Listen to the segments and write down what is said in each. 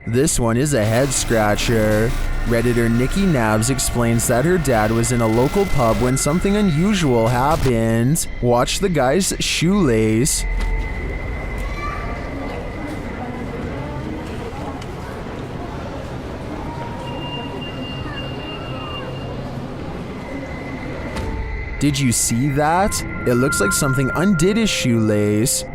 This one is a head scratcher. Redditor Nikki Nabs explains that her dad was in a local pub when something unusual happened. Watch the guy's shoelace. Did you see that? It looks like something undid his shoelace.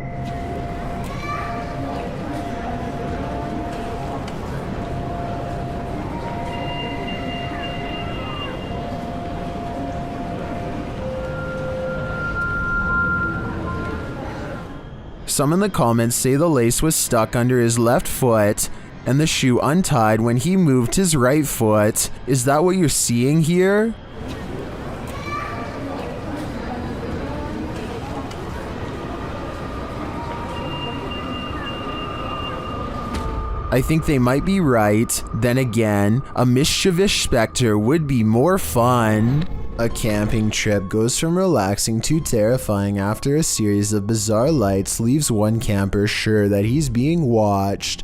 Some in the comments say the lace was stuck under his left foot and the shoe untied when he moved his right foot. Is that what you're seeing here? I think they might be right. Then again, a mischievous specter would be more fun. A camping trip goes from relaxing to terrifying after a series of bizarre lights leaves one camper sure that he's being watched.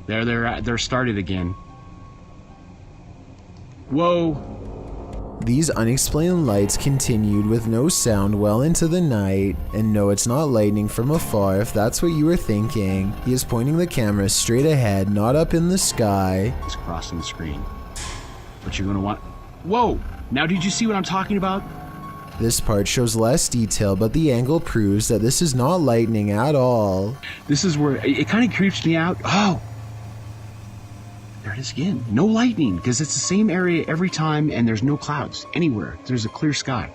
They're started again. Whoa. These unexplained lights continued with no sound well into the night, and no, it's not lightning from afar if that's what you were thinking. He is pointing the camera straight ahead, not up in the sky. It's crossing the screen. But you're gonna want... Whoa! Now did you see what I'm talking about? This part shows less detail, but the angle proves that this is not lightning at all. This is where it kind of creeps me out. Oh! There it is again. No lightning, because it's the same area every time and there's no clouds anywhere. There's a clear sky.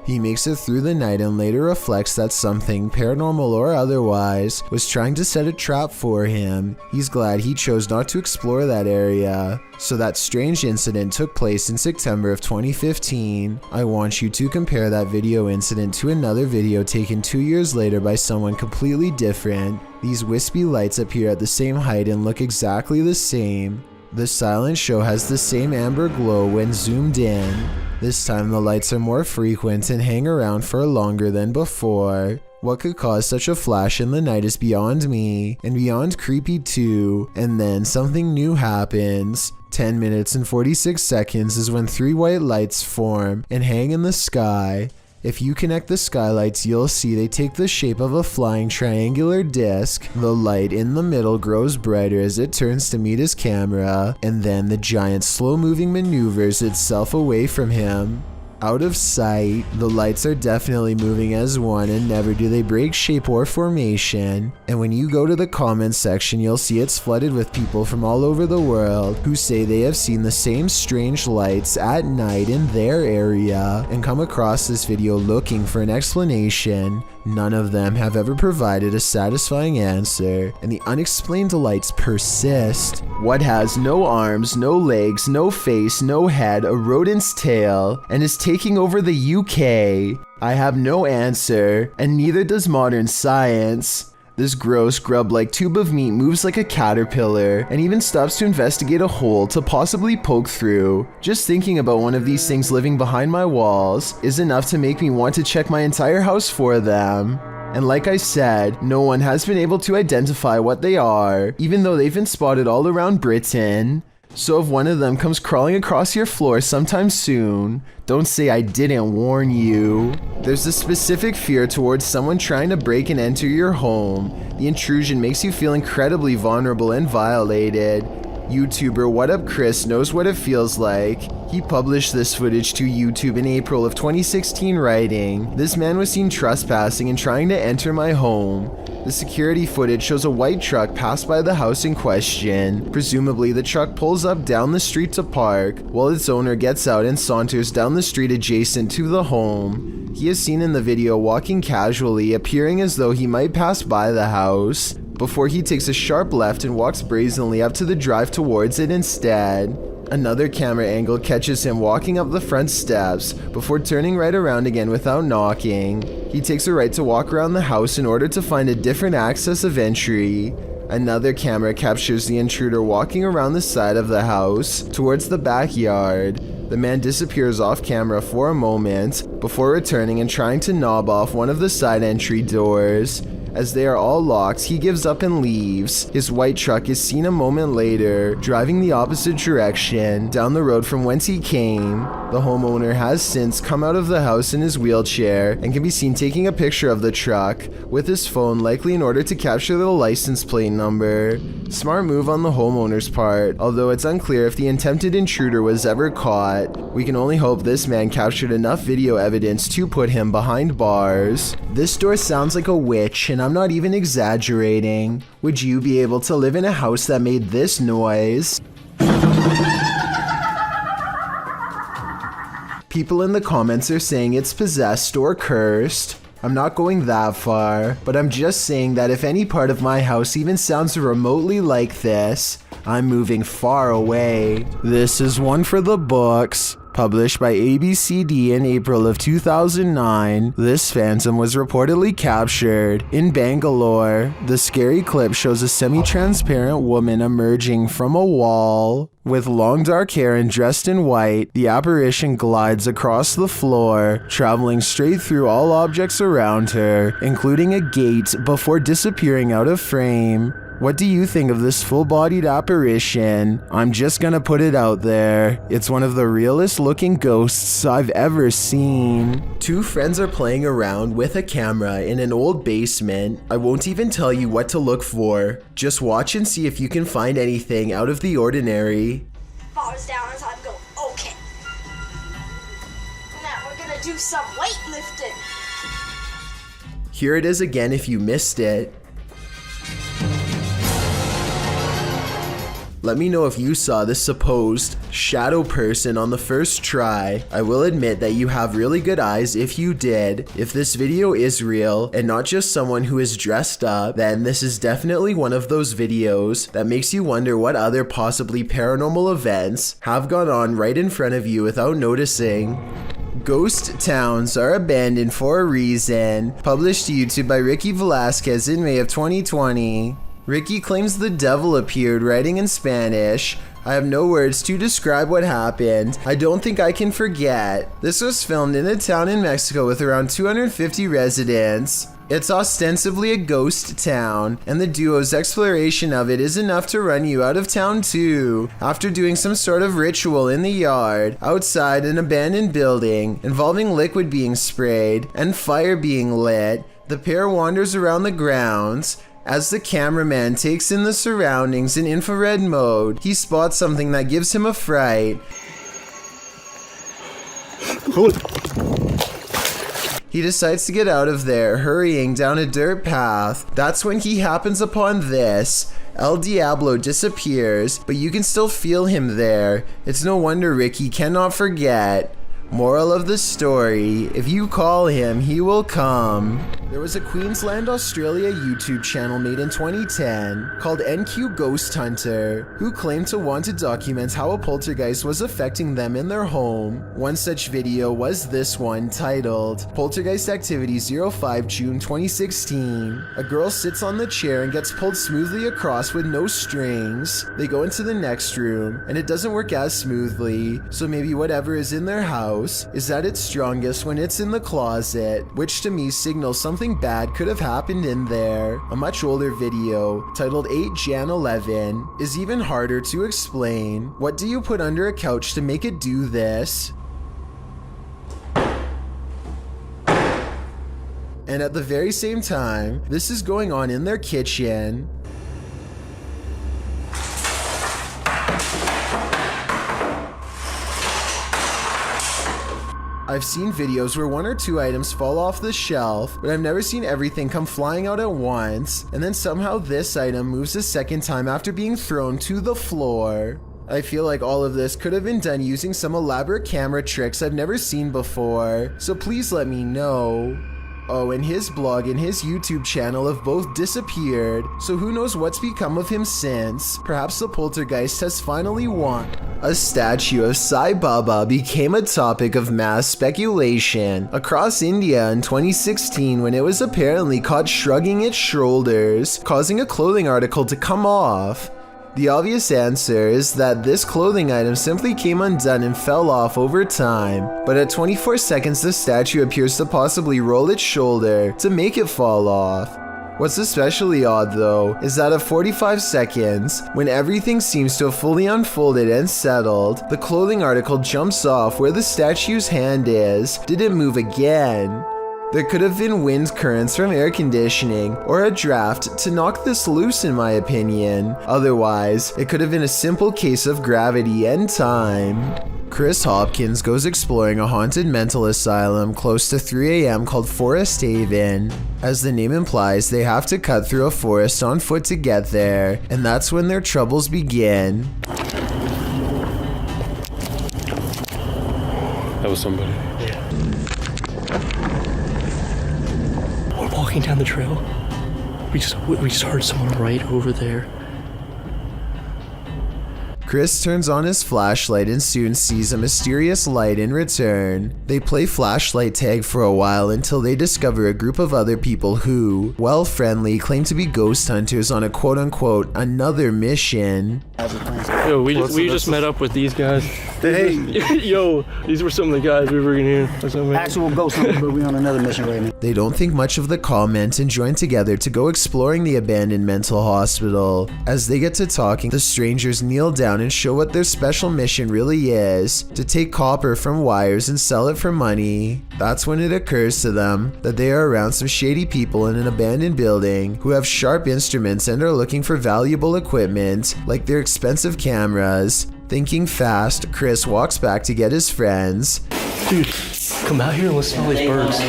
He makes it through the night and later reflects that something, paranormal or otherwise, was trying to set a trap for him. He's glad he chose not to explore that area. So that strange incident took place in September of 2015. I want you to compare that video incident to another video taken 2 years later by someone completely different. These wispy lights appear at the same height and look exactly the same. The silent show has the same amber glow when zoomed in. This time the lights are more frequent and hang around for longer than before. What could cause such a flash in the night is beyond me, and beyond creepy too. And then something new happens. 10 minutes and 46 seconds is when 3 white lights form and hang in the sky. If you connect the skylights, you'll see they take the shape of a flying triangular disc. The light in the middle grows brighter as it turns to meet his camera, and then the giant slow-moving maneuvers itself away from him. Out of sight, the lights are definitely moving as one and never do they break shape or formation. And when you go to the comments section, you'll see it's flooded with people from all over the world who say they have seen the same strange lights at night in their area and come across this video looking for an explanation. None of them have ever provided a satisfying answer, and the unexplained lights persist. What has no arms, no legs, no face, no head, a rodent's tail, and is taking over the UK? I have no answer, and neither does modern science. This gross grub-like tube of meat moves like a caterpillar and even stops to investigate a hole to possibly poke through. Just thinking about one of these things living behind my walls is enough to make me want to check my entire house for them. And like I said, no one has been able to identify what they are, even though they've been spotted all around Britain. So if one of them comes crawling across your floor sometime soon, don't say I didn't warn you. There's a specific fear towards someone trying to break and enter your home. The intrusion makes you feel incredibly vulnerable and violated. YouTuber What Up Chris knows what it feels like. He published this footage to YouTube in April of 2016 writing, "This man was seen trespassing and trying to enter my home." The security footage shows a white truck pass by the house in question. Presumably the truck pulls up down the street to park, while its owner gets out and saunters down the street adjacent to the home. He is seen in the video walking casually, appearing as though he might pass by the house, before he takes a sharp left and walks brazenly up to the drive towards it instead. Another camera angle catches him walking up the front steps before turning right around again without knocking. He takes a right to walk around the house in order to find a different access of entry. Another camera captures the intruder walking around the side of the house towards the backyard. The man disappears off camera for a moment before returning and trying to knob off one of the side entry doors. As they are all locked, he gives up and leaves. His white truck is seen a moment later, driving the opposite direction, down the road from whence he came. The homeowner has since come out of the house in his wheelchair and can be seen taking a picture of the truck with his phone, likely in order to capture the license plate number. Smart move on the homeowner's part, although it's unclear if the attempted intruder was ever caught. We can only hope this man captured enough video evidence to put him behind bars. This door sounds like a witch, and I'm not even exaggerating. Would you be able to live in a house that made this noise? People in the comments are saying it's possessed or cursed. I'm not going that far, but I'm just saying that if any part of my house even sounds remotely like this, I'm moving far away. This is one for the books. Published by ABCD in April of 2009, this phantom was reportedly captured in Bangalore. The scary clip shows a semi-transparent woman emerging from a wall. With long dark hair and dressed in white, the apparition glides across the floor, traveling straight through all objects around her, including a gate, before disappearing out of frame. What do you think of this full-bodied apparition? I'm just gonna put it out there. It's one of the realest looking ghosts I've ever seen. Two friends are playing around with a camera in an old basement. I won't even tell you what to look for. Just watch and see if you can find anything out of the ordinary. Bars down as I'm going. Okay. Now we're gonna do some weightlifting. Here it is again if you missed it. Let me know if you saw this supposed shadow person on the first try. I will admit that you have really good eyes if you did. If this video is real and not just someone who is dressed up, then this is definitely one of those videos that makes you wonder what other possibly paranormal events have gone on right in front of you without noticing. Ghost towns are abandoned for a reason. Published to YouTube by Ricky Velasquez in May of 2020. Ricky claims the devil appeared, writing in Spanish. I have no words to describe what happened. I don't think I can forget. This was filmed in a town in Mexico with around 250 residents. It's ostensibly a ghost town, and the duo's exploration of it is enough to run you out of town too. After doing some sort of ritual in the yard, outside an abandoned building, involving liquid being sprayed and fire being lit, the pair wanders around the grounds. As the cameraman takes in the surroundings in infrared mode, he spots something that gives him a fright. He decides to get out of there, hurrying down a dirt path. That's when he happens upon this. El Diablo disappears, but you can still feel him there. It's no wonder Ricky cannot forget. Moral of the story, if you call him, he will come. There was a Queensland, Australia YouTube channel made in 2010 called NQ Ghost Hunter, who claimed to want to document how a poltergeist was affecting them in their home. One such video was this one, titled Poltergeist Activity 05 June 2016. A girl sits on the chair and gets pulled smoothly across with no strings. They go into the next room, and it doesn't work as smoothly, so maybe whatever is in their house is at its strongest when it's in the closet, which to me signals something bad could have happened in there. A much older video, titled 8 Jan 11, is even harder to explain. What do you put under a couch to make it do this? And at the very same time, this is going on in their kitchen. I've seen videos where one or two items fall off the shelf, but I've never seen everything come flying out at once, and then somehow this item moves a second time after being thrown to the floor. I feel like all of this could have been done using some elaborate camera tricks I've never seen before, so please let me know. Oh, and his blog and his YouTube channel have both disappeared, so who knows what's become of him since. Perhaps the poltergeist has finally won. A statue of Sai Baba became a topic of mass speculation across India in 2016 when it was apparently caught shrugging its shoulders, causing a clothing article to come off. The obvious answer is that this clothing item simply came undone and fell off over time, but at 24 seconds the statue appears to possibly roll its shoulder to make it fall off. What's especially odd though is that at 45 seconds, when everything seems to have fully unfolded and settled, the clothing article jumps off where the statue's hand is, didn't move again. There could have been wind currents from air conditioning or a draft to knock this loose in my opinion. Otherwise, it could have been a simple case of gravity and time. Chris Hopkins goes exploring a haunted mental asylum close to 3 a.m. called Forest Haven. As the name implies, they have to cut through a forest on foot to get there, and that's when their troubles begin. That was somebody. Yeah. We're walking down the trail. We just heard someone right over there. Chris turns on his flashlight and soon sees a mysterious light in return. They play flashlight tag for a while until they discover a group of other people who, while friendly, claim to be ghost hunters on a quote-unquote another mission. Yo, we just met up with these guys. Hey. Yo, these were some of the guys we were in here. Actual ghost hunters, but we on another mission right now. They don't think much of the comment and join together to go exploring the abandoned mental hospital. As they get to talking, the strangers kneel down and show what their special mission really is, to take copper from wires and sell it for money. That's when it occurs to them that they are around some shady people in an abandoned building who have sharp instruments and are looking for valuable equipment, like their expensive cameras. Thinking fast, Chris walks back to get his friends. Dude, come out here and listen to all these birds.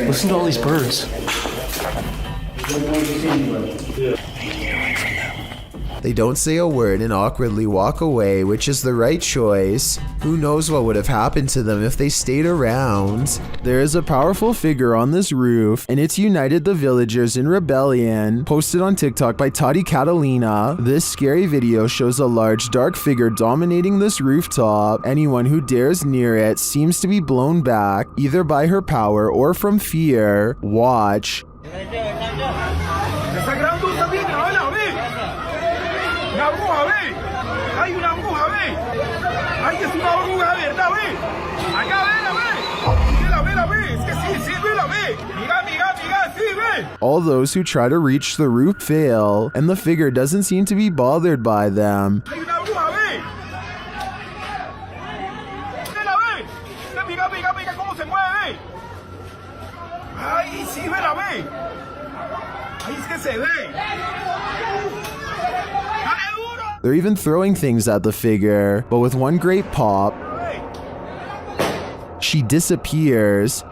Listen to all these birds. They don't say a word and awkwardly walk away, which is the right choice. Who knows what would have happened to them if they stayed around? There is a powerful figure on this roof, and it's united the villagers in rebellion. Posted on TikTok by Tati Catalina, this scary video shows a large dark figure dominating this rooftop. Anyone who dares near it seems to be blown back, either by her power or from fear. Watch. All those who try to reach the roof fail, and the figure doesn't seem to be bothered by them. They're even throwing things at the figure, but with one great pop, she disappears.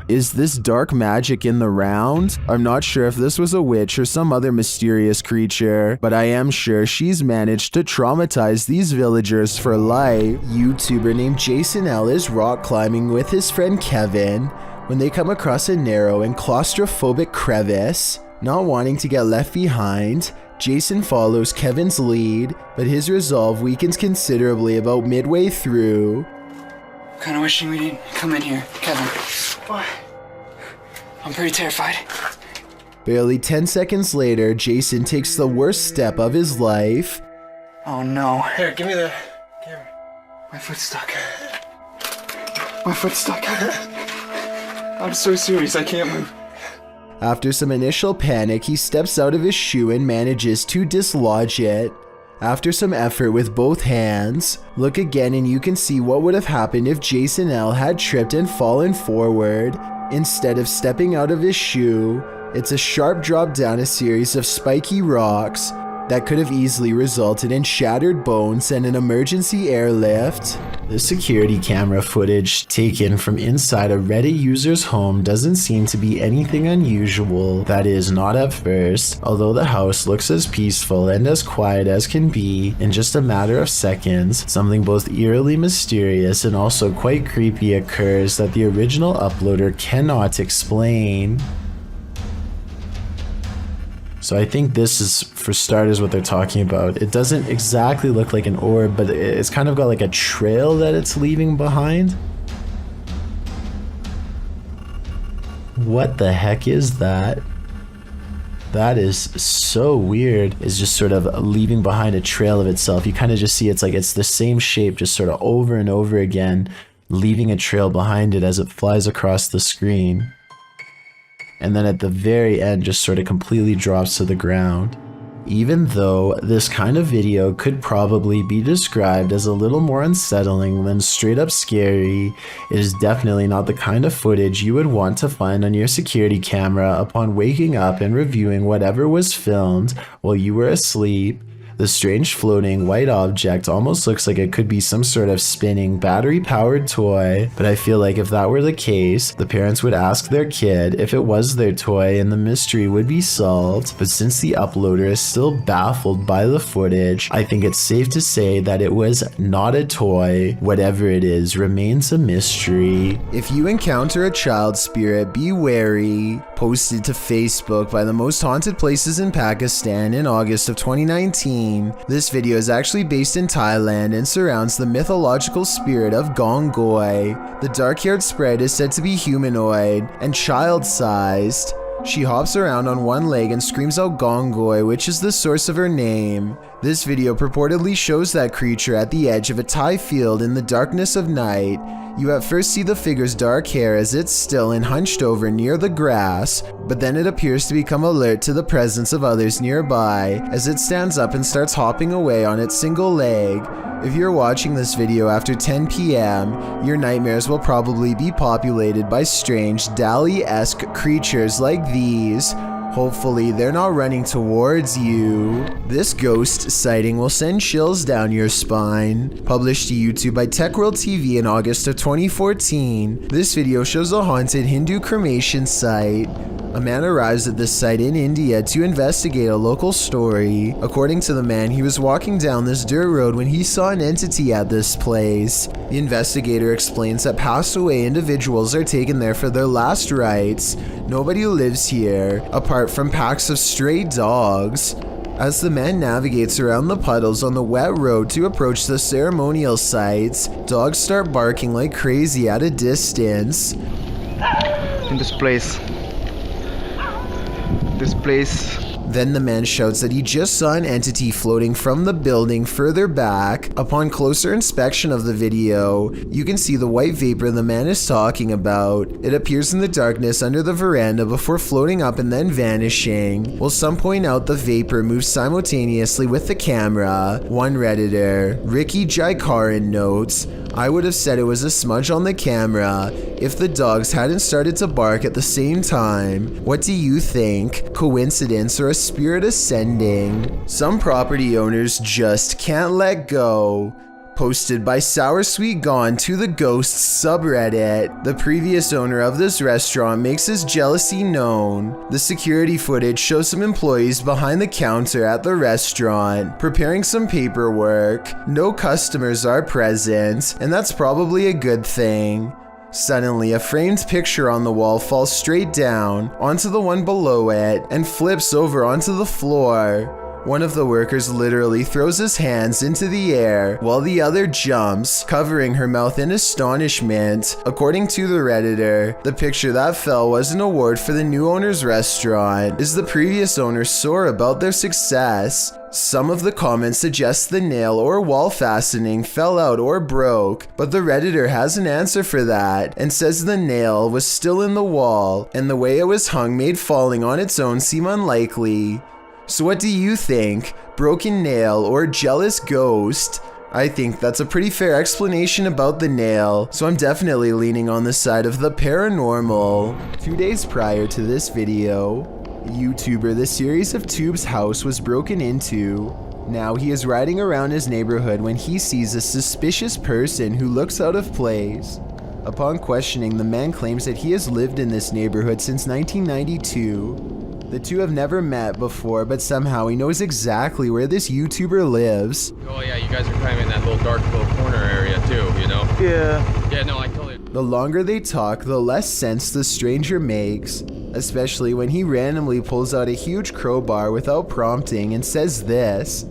Is this dark magic in the round? I'm not sure if this was a witch or some other mysterious creature, but I am sure she's managed to traumatize these villagers for life. YouTuber named Jason L is rock climbing with his friend Kevin when they come across a narrow and claustrophobic crevice. Not wanting to get left behind, Jason follows Kevin's lead, but his resolve weakens considerably about midway through. Kinda wishing we didn't come in here, Kevin. Why? I'm pretty terrified. Barely 10 seconds later, Jason takes the worst step of his life. Oh no. Here, give me the camera. My foot's stuck. My foot's stuck. I'm so serious, I can't move. After some initial panic, he steps out of his shoe and manages to dislodge it. After some effort with both hands, look again and you can see what would have happened if Jason L had tripped and fallen forward. Instead of stepping out of his shoe, it's a sharp drop down a series of spiky rocks that could have easily resulted in shattered bones and an emergency airlift. The security camera footage taken from inside a Reddit user's home doesn't seem to be anything unusual, that is, not at first, although the house looks as peaceful and as quiet as can be. In just a matter of seconds, something both eerily mysterious and also quite creepy occurs that the original uploader cannot explain. So I think this is, for starters, what they're talking about. It doesn't exactly look like an orb, but it's kind of got like a trail that it's leaving behind. What the heck is that? That is so weird. It's just sort of leaving behind a trail of itself. You kind of just see it's like it's the same shape just sort of over and over again, leaving a trail behind it as it flies across the screen. And then at the very end just sort of completely drops to the ground. Even though this kind of video could probably be described as a little more unsettling than straight up scary, it is definitely not the kind of footage you would want to find on your security camera upon waking up and reviewing whatever was filmed while you were asleep. The strange floating white object almost looks like it could be some sort of spinning battery-powered toy, but I feel like if that were the case, the parents would ask their kid if it was their toy and the mystery would be solved. But since the uploader is still baffled by the footage, I think it's safe to say that it was not a toy. Whatever it is remains a mystery. If you encounter a child spirit, be wary. Posted to Facebook by the most haunted places in Pakistan in August of 2019. This video is actually based in Thailand and surrounds the mythological spirit of Gongoi. The dark-haired sprite is said to be humanoid and child-sized. She hops around on one leg and screams out Gongoi, which is the source of her name. This video purportedly shows that creature at the edge of a Thai field in the darkness of night. You at first see the figure's dark hair as it's still and hunched over near the grass, but then it appears to become alert to the presence of others nearby as it stands up and starts hopping away on its single leg. If you're watching this video after 10 p.m., your nightmares will probably be populated by strange Dali-esque creatures like these. Hopefully they're not running towards you. This ghost sighting will send chills down your spine. Published to YouTube by TechWorld TV in August of 2014, this video shows a haunted Hindu cremation site. A man arrives at this site in India to investigate a local story. According to the man, he was walking down this dirt road when he saw an entity at this place. The investigator explains that passed away individuals are taken there for their last rites. Nobody lives here, apart from packs of stray dogs. As the man navigates around the puddles on the wet road to approach the ceremonial sites, dogs start barking like crazy at a distance. In this place. Then the man shouts that he just saw an entity floating from the building further back. Upon closer inspection of the video, you can see the white vapor the man is talking about. It appears in the darkness under the veranda before floating up and then vanishing. While some point out the vapor moves simultaneously with the camera. One Redditor, Ricky Jaikaran, notes, I would have said it was a smudge on the camera if the dogs hadn't started to bark at the same time. What do you think? Coincidence or a spirit ascending? Some property owners just can't let go. Posted by Sour Sweet Gone to the Ghosts subreddit. The previous owner of this restaurant makes his jealousy known. The security footage shows some employees behind the counter at the restaurant, preparing some paperwork. No customers are present, and that's probably a good thing. Suddenly, a framed picture on the wall falls straight down onto the one below it and flips over onto the floor. One of the workers literally throws his hands into the air while the other jumps, covering her mouth in astonishment. According to the Redditor, the picture that fell was an award for the new owner's restaurant. Is the previous owner sore about their success? Some of the comments suggest the nail or wall fastening fell out or broke, but the Redditor has an answer for that and says the nail was still in the wall and the way it was hung made falling on its own seem unlikely. So what do you think? Broken nail or jealous ghost? I think that's a pretty fair explanation about the nail, so I'm definitely leaning on the side of the paranormal. 2 days prior to this video, YouTuber The Series of Tubes' house was broken into. Now he is riding around his neighborhood when he sees a suspicious person who looks out of place. Upon questioning, the man claims that he has lived in this neighborhood since 1992. The two have never met before, but somehow he knows exactly where this YouTuber lives. Oh yeah, you guys are kind of in that little dark little corner area too, you know? Yeah. Yeah, no, I totally... The longer they talk, the less sense the stranger makes, especially when he randomly pulls out a huge crowbar without prompting and says this.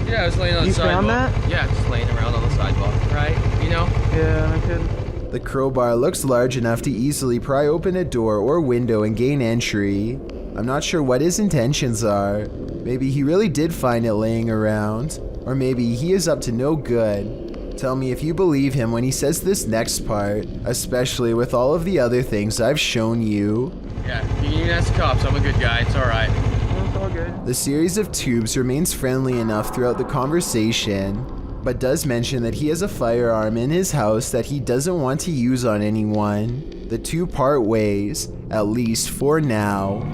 Yeah, I was laying on the sidewalk. You found that? Yeah, just laying around on the sidewalk, right? You know? Yeah, I could. The crowbar looks large enough to easily pry open a door or window and gain entry. I'm not sure what his intentions are. Maybe he really did find it laying around, or maybe he is up to no good. Tell me if you believe him when he says this next part, especially with all of the other things I've shown you. Yeah, you can even ask the cops. I'm a good guy. It's all right. It's all good. The series of tubes remains friendly enough throughout the conversation, but does mention that he has a firearm in his house that he doesn't want to use on anyone. The two part ways, at least for now.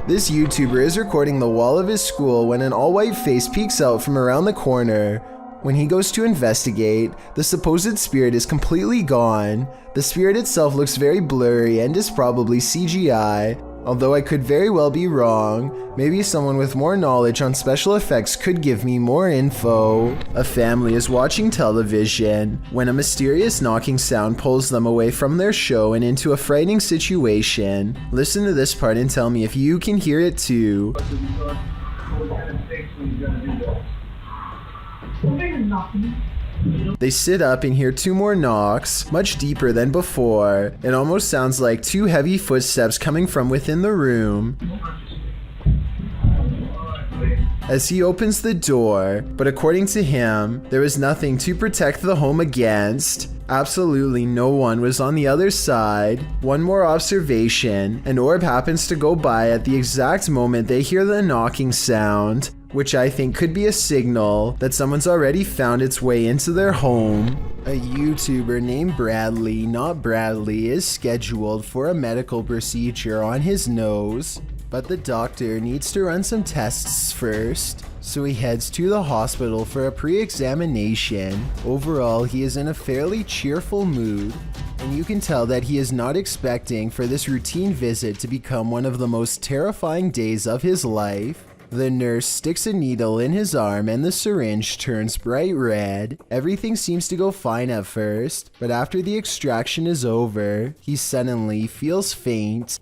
This YouTuber is recording the wall of his school when an all-white face peeks out from around the corner. When he goes to investigate, the supposed spirit is completely gone. The spirit itself looks very blurry and is probably CGI, although I could very well be wrong. Maybe someone with more knowledge on special effects could give me more info. A family is watching television when a mysterious knocking sound pulls them away from their show and into a frightening situation. Listen to this part and tell me if you can hear it too. They sit up and hear two more knocks, much deeper than before. It almost sounds like two heavy footsteps coming from within the room. As he opens the door, but according to him, there was nothing to protect the home against. Absolutely no one was on the other side. One more observation, an orb happens to go by at the exact moment they hear the knocking sound, which I think could be a signal that someone's already found its way into their home. A YouTuber named Bradley, not Bradley, is scheduled for a medical procedure on his nose, but the doctor needs to run some tests first, so he heads to the hospital for a pre-examination. Overall, he is in a fairly cheerful mood, and you can tell that he is not expecting for this routine visit to become one of the most terrifying days of his life. The nurse sticks a needle in his arm and the syringe turns bright red. Everything seems to go fine at first, but after the extraction is over, he suddenly feels faint.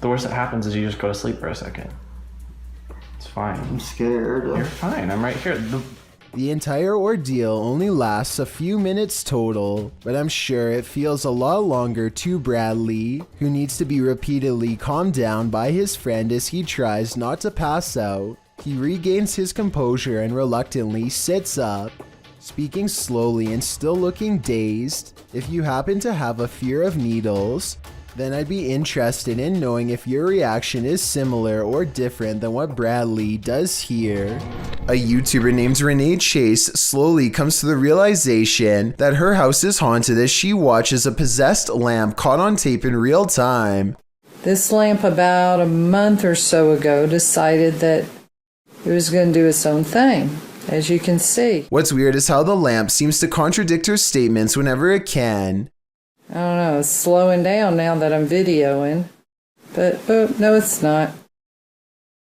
The worst that happens is you just go to sleep for a second. It's fine. I'm scared. You're fine. I'm right here. The entire ordeal only lasts a few minutes total, but I'm sure it feels a lot longer to Bradley, who needs to be repeatedly calmed down by his friend as he tries not to pass out. He regains his composure and reluctantly sits up, speaking slowly and still looking dazed. If you happen to have a fear of needles, then I'd be interested in knowing if your reaction is similar or different than what Bradley does here. A YouTuber named Renee Chase slowly comes to the realization that her house is haunted as she watches a possessed lamp caught on tape in real time. This lamp about a month or so ago decided that it was going to do its own thing, as you can see. What's weird is how the lamp seems to contradict her statements whenever it can. I don't know, it's slowing down now that I'm videoing. But, oh, no, it's not.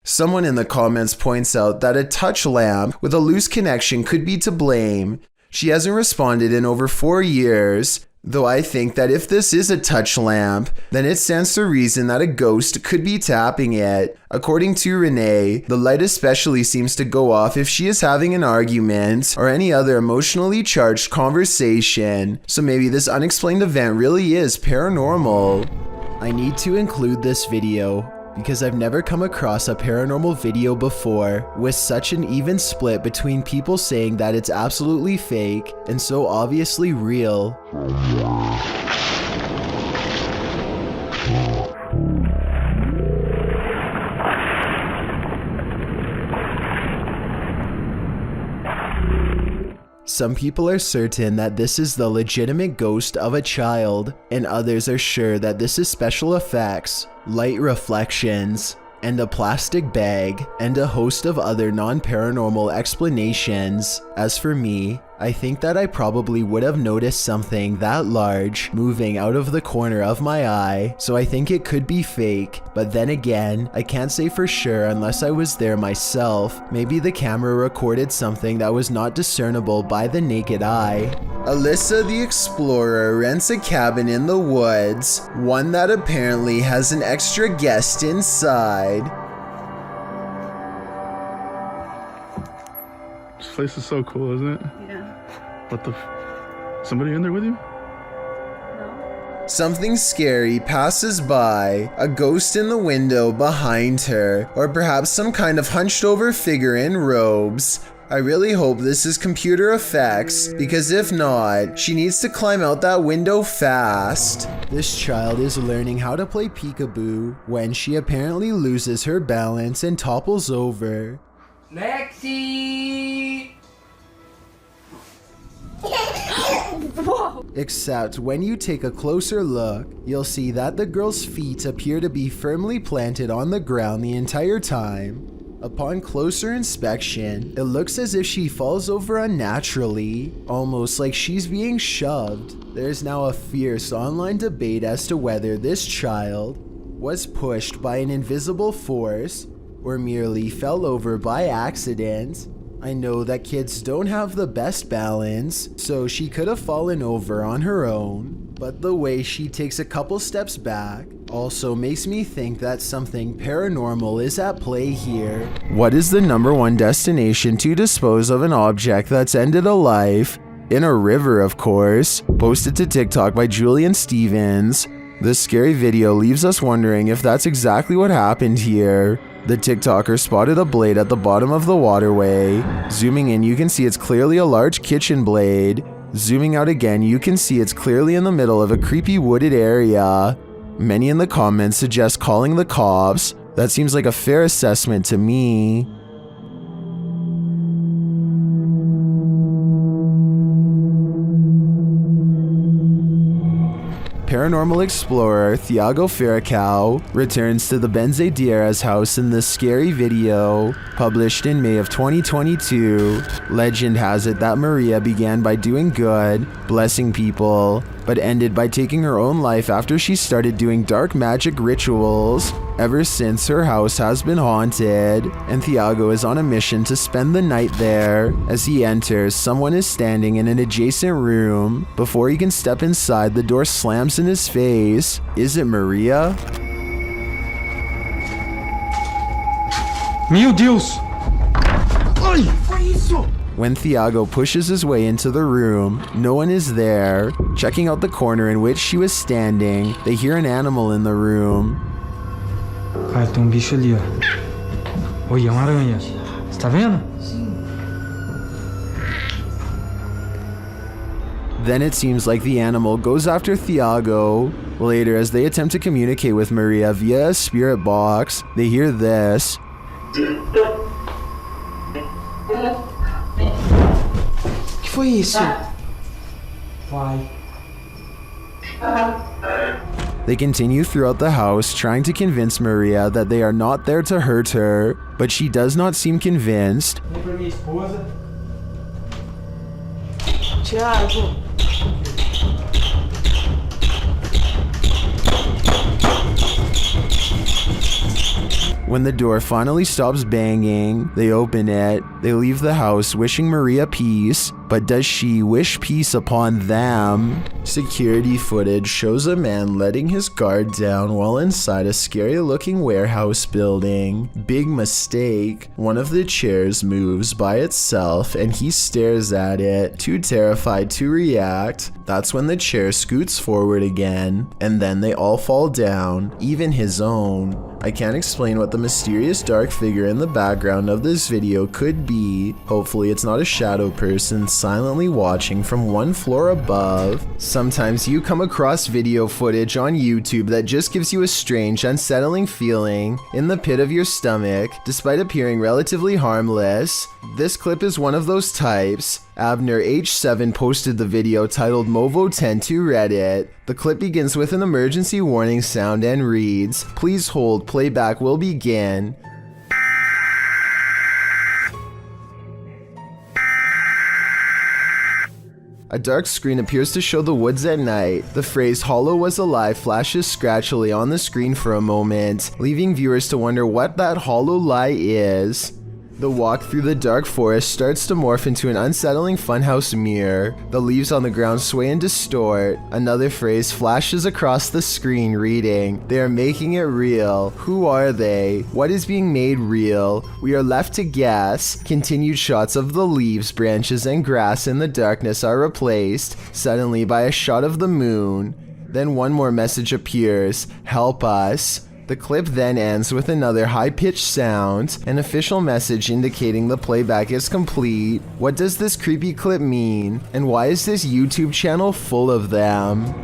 Someone in the comments points out that a touch lamp with a loose connection could be to blame. She hasn't responded in over 4 years, though I think that if this is a touch lamp, then it stands to reason that a ghost could be tapping it. According to Renee, the light especially seems to go off if she is having an argument or any other emotionally charged conversation, so maybe this unexplained event really is paranormal. I need to include this video because I've never come across a paranormal video before with such an even split between people saying that it's absolutely fake and so obviously real. Some people are certain that this is the legitimate ghost of a child, and others are sure that this is special effects, light reflections, and a plastic bag, and a host of other non-paranormal explanations. As for me, I think that I probably would have noticed something that large moving out of the corner of my eye, so I think it could be fake. But then again, I can't say for sure unless I was there myself. Maybe the camera recorded something that was not discernible by the naked eye. Alyssa the Explorer rents a cabin in the woods, one that apparently has an extra guest inside. This place is so cool, isn't it? Yeah. What the somebody in there with you? Something scary passes by, a ghost in the window behind her, or perhaps some kind of hunched over figure in robes. I really hope this is computer effects, because if not, she needs to climb out that window fast. This child is learning how to play peekaboo when she apparently loses her balance and topples over. Lexi! Except when you take a closer look, you'll see that the girl's feet appear to be firmly planted on the ground the entire time. Upon closer inspection, it looks as if she falls over unnaturally, almost like she's being shoved. There's now a fierce online debate as to whether this child was pushed by an invisible force or merely fell over by accident. I know that kids don't have the best balance, so she could have fallen over on her own, but the way she takes a couple steps back also makes me think that something paranormal is at play here. What is the #1 destination to dispose of an object that's ended a life? In a river, of course. Posted to TikTok by Julian Stevens. This scary video leaves us wondering if that's exactly what happened here. The TikToker spotted a blade at the bottom of the waterway. Zooming in, you can see it's clearly a large kitchen blade. Zooming out again, you can see it's clearly in the middle of a creepy wooded area. Many in the comments suggest calling the cops. That seems like a fair assessment to me. Paranormal explorer Thiago Ferracao returns to the Benzedeiras house in this scary video, published in May of 2022. Legend has it that Maria began by doing good, blessing people, but ended by taking her own life after she started doing dark magic rituals. Ever since, her house has been haunted, and Thiago is on a mission to spend the night there. As he enters, someone is standing in an adjacent room. Before he can step inside, the door slams in his face. Is it Maria? Meu Deus! Ai, foi isso? When Thiago pushes his way into the room, no one is there. Checking out the corner in which she was standing, they hear an animal in the room. Cara, tem bicho ali, ó. Oi, é uma aranha. Você tá vendo? Then it seems like the animal goes after Thiago. Later, as they attempt to communicate with Maria via a spirit box, they hear this. Que foi isso? Vai. They continue throughout the house, trying to convince Maria that they are not there to hurt her, but she does not seem convinced. Vem pra minha esposa. Thiago. When the door finally stops banging, they open it. They leave the house wishing Maria peace, but does she wish peace upon them? Security footage shows a man letting his guard down while inside a scary looking warehouse building. Big mistake. One of the chairs moves by itself and he stares at it, too terrified to react. That's when the chair scoots forward again, and then they all fall down, even his own. I can't explain what the mysterious dark figure in the background of this video could be. Hopefully it's not a shadow person silently watching from one floor above. Sometimes you come across video footage on YouTube that just gives you a strange, unsettling feeling in the pit of your stomach, despite appearing relatively harmless. This clip is one of those types. Abner H7 posted the video titled Movo10 to Reddit. The clip begins with an emergency warning sound and reads, "Please hold, playback will begin." A dark screen appears to show the woods at night. The phrase "Hollow was alive" flashes scratchily on the screen for a moment, leaving viewers to wonder what that hollow lie is. The walk through the dark forest starts to morph into an unsettling funhouse mirror. The leaves on the ground sway and distort. Another phrase flashes across the screen reading, "They are making it real. Who are they? What is being made real? We are left to guess." Continued shots of the leaves, branches, and grass in the darkness are replaced, suddenly by a shot of the moon. Then one more message appears, "Help us." The clip then ends with another high-pitched sound, an official message indicating the playback is complete. What does this creepy clip mean? And why is this YouTube channel full of them?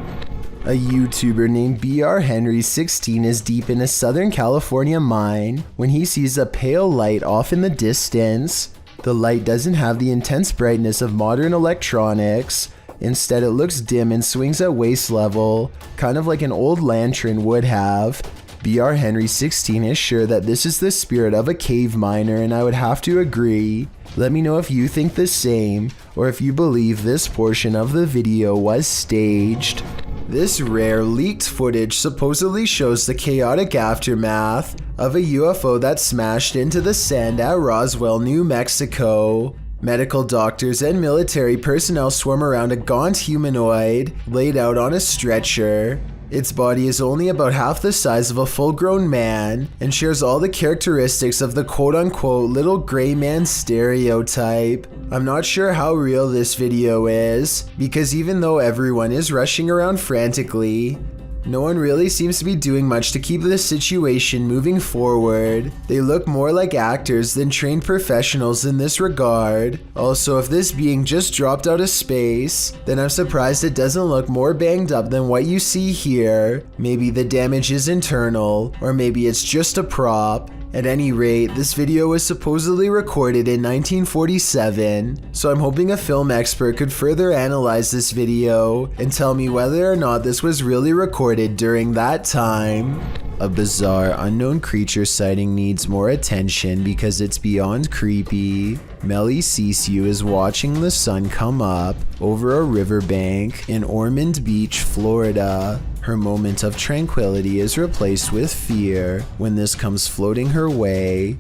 A YouTuber named BR Henry 16 is deep in a Southern California mine when he sees a pale light off in the distance. The light doesn't have the intense brightness of modern electronics. Instead, it looks dim and swings at waist level, kind of like an old lantern would have. BR Henry 16 is sure that this is the spirit of a cave miner, and I would have to agree. Let me know if you think the same, or if you believe this portion of the video was staged. This rare leaked footage supposedly shows the chaotic aftermath of a UFO that smashed into the sand at Roswell, New Mexico. Medical doctors and military personnel swarm around a gaunt humanoid laid out on a stretcher. Its body is only about half the size of a full-grown man and shares all the characteristics of the quote-unquote little gray man stereotype. I'm not sure how real this video is, because even though everyone is rushing around frantically, no one really seems to be doing much to keep this situation moving forward. They look more like actors than trained professionals in this regard. Also, if this being just dropped out of space, then I'm surprised it doesn't look more banged up than what you see here. Maybe the damage is internal, or maybe it's just a prop. At any rate, this video was supposedly recorded in 1947, so I'm hoping a film expert could further analyze this video and tell me whether or not this was really recorded during that time. A bizarre unknown creature sighting needs more attention because it's beyond creepy. Melly Sisu is watching the sun come up over a riverbank in Ormond Beach, Florida. Her moment of tranquility is replaced with fear when this comes floating her way.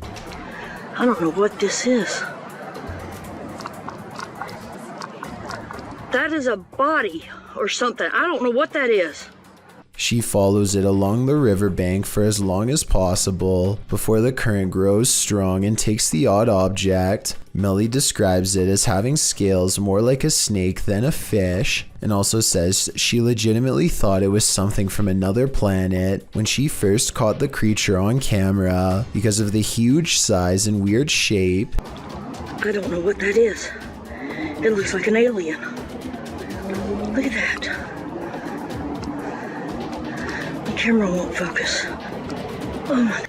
I don't know what this is. That is a body or something. I don't know what that is. She follows it along the riverbank for as long as possible before the current grows strong and takes the odd object. Melly describes it as having scales more like a snake than a fish, and also says she legitimately thought it was something from another planet when she first caught the creature on camera because of the huge size and weird shape. I don't know what that is. It looks like an alien. Look at that. The camera won't focus. Oh my.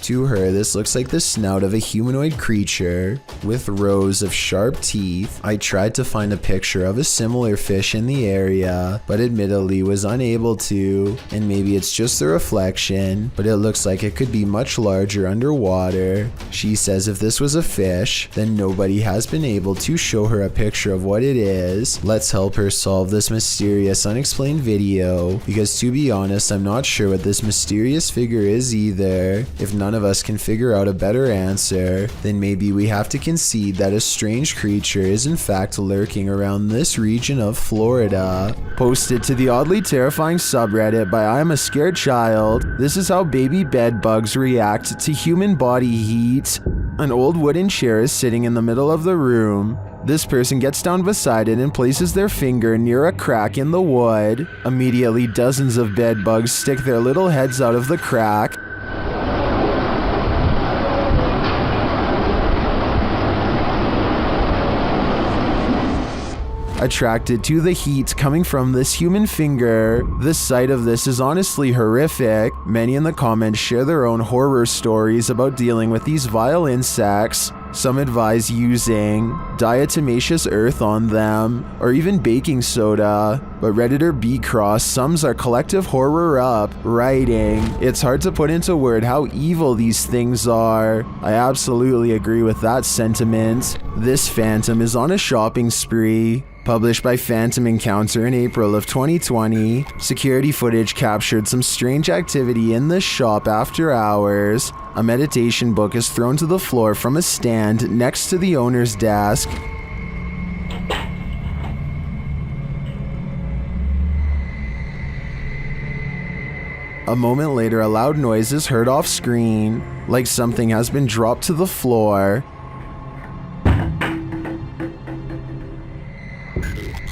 To her, this looks like the snout of a humanoid creature with rows of sharp teeth. I tried to find a picture of a similar fish in the area, but admittedly was unable to, and maybe it's just the reflection, but it looks like it could be much larger underwater. She says if this was a fish, then nobody has been able to show her a picture of what it is. Let's help her solve this mysterious unexplained video, because to be honest, I'm not sure what this mysterious figure is either. If none of us can figure out a better answer, then maybe we have to concede that a strange creature is in fact lurking around this region of Florida. Posted to the oddly terrifying subreddit by I'm a Scared Child, this is how baby bed bugs react to human body heat. An old wooden chair is sitting in the middle of the room. This person gets down beside it and places their finger near a crack in the wood. Immediately, dozens of bed bugs stick their little heads out of the crack. Attracted to the heat coming from this human finger. The sight of this is honestly horrific. Many in the comments share their own horror stories about dealing with these vile insects. Some advise using diatomaceous earth on them, or even baking soda. But Redditor B-Cross sums our collective horror up, writing, "It's hard to put into word how evil these things are." I absolutely agree with that sentiment. This phantom is on a shopping spree. Published by Phantom Encounter in April of 2020, security footage captured some strange activity in the shop after hours. A meditation book is thrown to the floor from a stand next to the owner's desk. A moment later, a loud noise is heard off screen, like something has been dropped to the floor.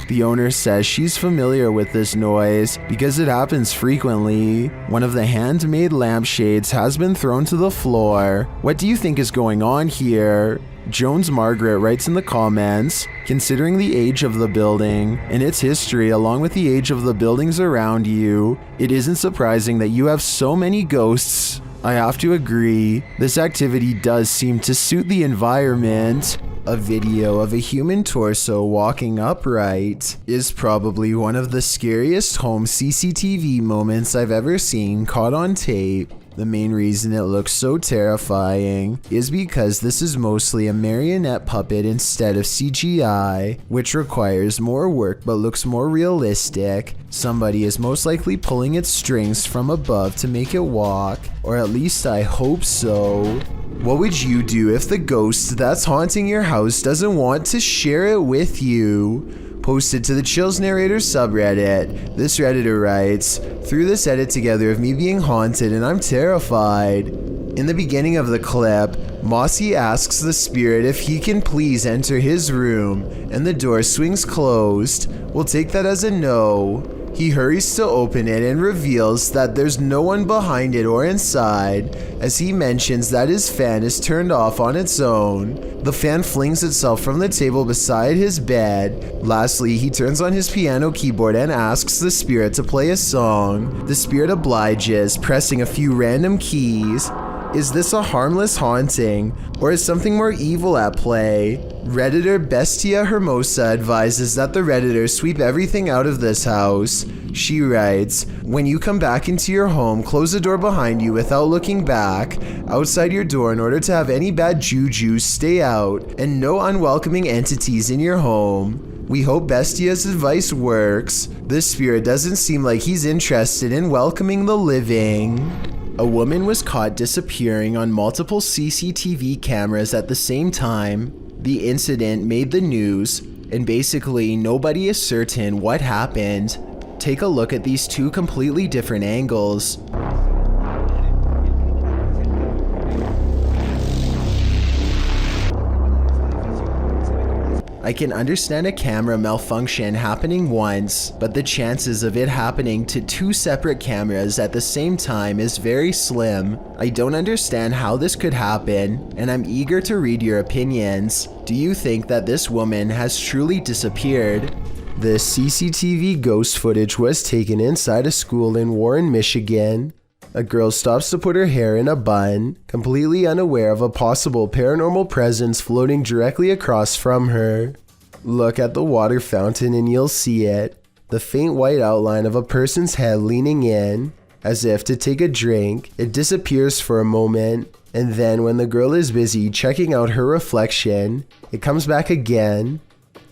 The owner says she's familiar with this noise because it happens frequently. One of the handmade lampshades has been thrown to the floor. What do you think is going on here? Jones Margaret writes in the comments, considering the age of the building and its history along with the age of the buildings around you, it isn't surprising that you have so many ghosts. I have to agree, this activity does seem to suit the environment. A video of a human torso walking upright is probably one of the scariest home CCTV moments I've ever seen caught on tape. The main reason it looks so terrifying is because this is mostly a marionette puppet instead of CGI, which requires more work but looks more realistic. Somebody is most likely pulling its strings from above to make it walk, or at least I hope so. What would you do if the ghost that's haunting your house doesn't want to share it with you? Posted to the Chills Narrator subreddit, this Redditor writes, "Threw this edit together of me being haunted and I'm terrified." In the beginning of the clip, Mossy asks the spirit if he can please enter his room, and the door swings closed. We'll take that as a no. He hurries to open it and reveals that there's no one behind it or inside, as he mentions that his fan is turned off on its own. The fan flings itself from the table beside his bed. Lastly, he turns on his piano keyboard and asks the spirit to play a song. The spirit obliges, pressing a few random keys. Is this a harmless haunting, or is something more evil at play? Redditor Bestia Hermosa advises that the Redditor sweep everything out of this house. She writes, "When you come back into your home, close the door behind you without looking back, outside your door in order to have any bad juju stay out, and no unwelcoming entities in your home." We hope Bestia's advice works. This spirit doesn't seem like he's interested in welcoming the living. A woman was caught disappearing on multiple CCTV cameras at the same time. The incident made the news, and basically nobody is certain what happened. Take a look at these two completely different angles. I can understand a camera malfunction happening once, but the chances of it happening to two separate cameras at the same time is very slim. I don't understand how this could happen, and I'm eager to read your opinions. Do you think that this woman has truly disappeared? This CCTV ghost footage was taken inside a school in Warren, Michigan. A girl stops to put her hair in a bun, completely unaware of a possible paranormal presence floating directly across from her. Look at the water fountain and you'll see it. The faint white outline of a person's head leaning in, as if to take a drink. It disappears for a moment, and then when the girl is busy checking out her reflection, it comes back again.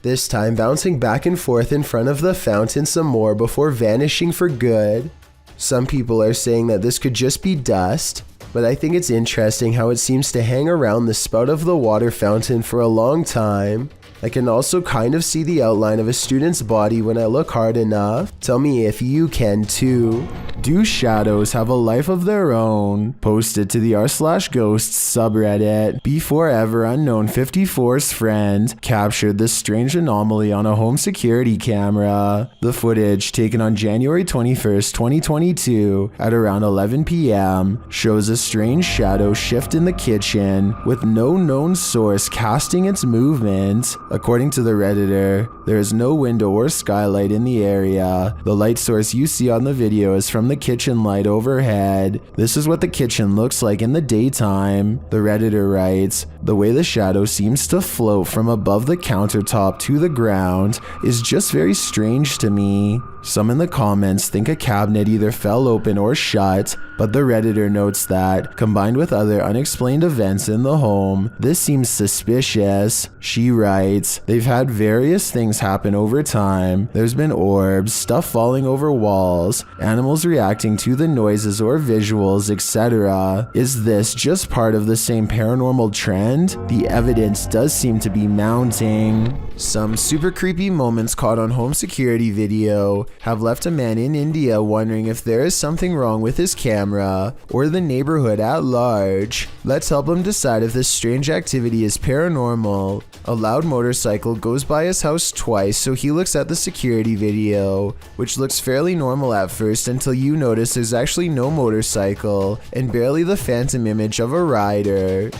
This time bouncing back and forth in front of the fountain some more before vanishing for good. Some people are saying that this could just be dust, but I think it's interesting how it seems to hang around the spout of the water fountain for a long time. I can also kind of see the outline of a student's body when I look hard enough. Tell me if you can too. Do shadows have a life of their own? Posted to the r/ghosts subreddit. Before ever unknown 54's friend captured this strange anomaly on a home security camera. The footage, taken on January 21st, 2022 at around 11 p.m. shows a strange shadow shift in the kitchen with no known source casting its movement. According to the Redditor, there is no window or skylight in the area. The light source you see on the video is from the kitchen light overhead. This is what the kitchen looks like in the daytime. The Redditor writes, "The way the shadow seems to float from above the countertop to the ground is just very strange to me." Some in the comments think a cabinet either fell open or shut, but the Redditor notes that, combined with other unexplained events in the home, this seems suspicious. She writes, "They've had various things happen over time. There's been orbs, stuff falling over walls, animals reacting to the noises or visuals, etc. Is this just part of the same paranormal trend? The evidence does seem to be mounting." Some super creepy moments caught on home security video. have left a man in India wondering if there is something wrong with his camera or the neighborhood at large. Let's help him decide if this strange activity is paranormal. A loud motorcycle goes by his house twice, so he looks at the security video, which looks fairly normal at first until you notice there's actually no motorcycle and barely the phantom image of a rider.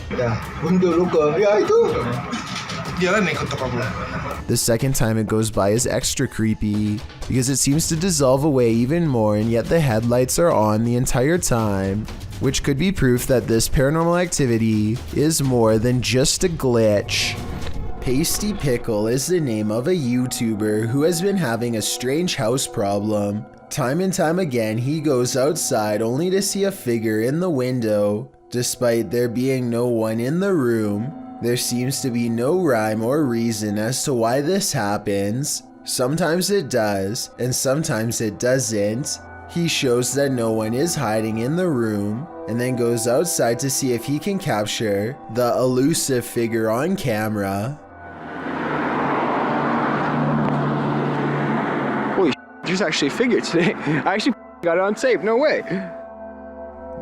The second time it goes by is extra creepy because it seems to dissolve away even more, and yet the headlights are on the entire time, which could be proof that this paranormal activity is more than just a glitch. Pasty Pickle is the name of a YouTuber who has been having a strange house problem. Time and time again, he goes outside only to see a figure in the window. Despite there being no one in the room, there seems to be no rhyme or reason as to why this happens. Sometimes it does, and sometimes it doesn't. He shows that no one is hiding in the room, and then goes outside to see if he can capture the elusive figure on camera. Holy there's actually a figure today. I actually got it on tape, no way.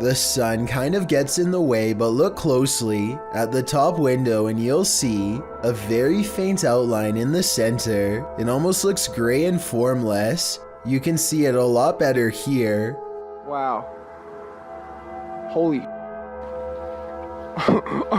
The sun kind of gets in the way, but look closely at the top window and you'll see a very faint outline in the center. It almost looks gray and formless. You can see it a lot better here. Wow. Holy.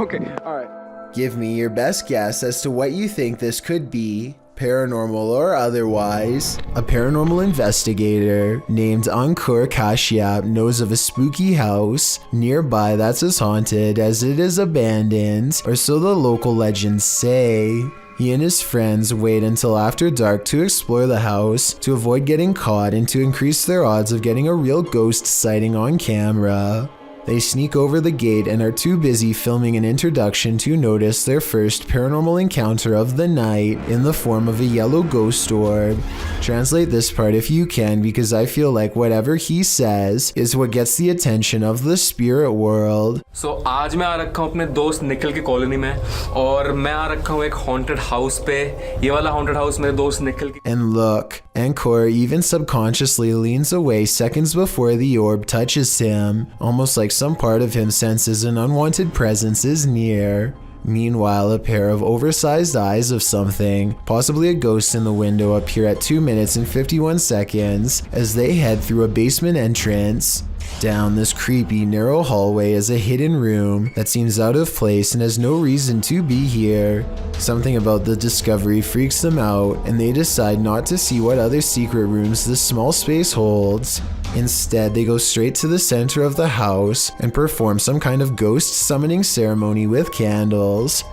Okay, alright. Give me your best guess as to what you think this could be, paranormal or otherwise. A paranormal investigator named Ankur Kashyap knows of a spooky house nearby that's as haunted as it is abandoned, or so the local legends say. He and his friends wait until after dark to explore the house to avoid getting caught and to increase their odds of getting a real ghost sighting on camera. They sneak over the gate and are too busy filming an introduction to notice their first paranormal encounter of the night in the form of a yellow ghost orb. Translate this part if you can, because I feel like whatever he says is what gets the attention of the spirit world. So आज मैं आ रखा हूँ अपने दोस्त निखिल की colony में और मैं आ रखा हूँ एक haunted house पे. ये वाला haunted house मेरे दोस्त निखिल की. And look, Ankur even subconsciously leans away seconds before the orb touches him, almost like some part of him senses an unwanted presence is near. Meanwhile, a pair of oversized eyes of something, possibly a ghost in the window, appear at 2 minutes and 51 seconds as they head through a basement entrance. Down this creepy, narrow hallway is a hidden room that seems out of place and has no reason to be here. Something about the discovery freaks them out, and they decide not to see what other secret rooms this small space holds. Instead, they go straight to the center of the house and perform some kind of ghost summoning ceremony with candles.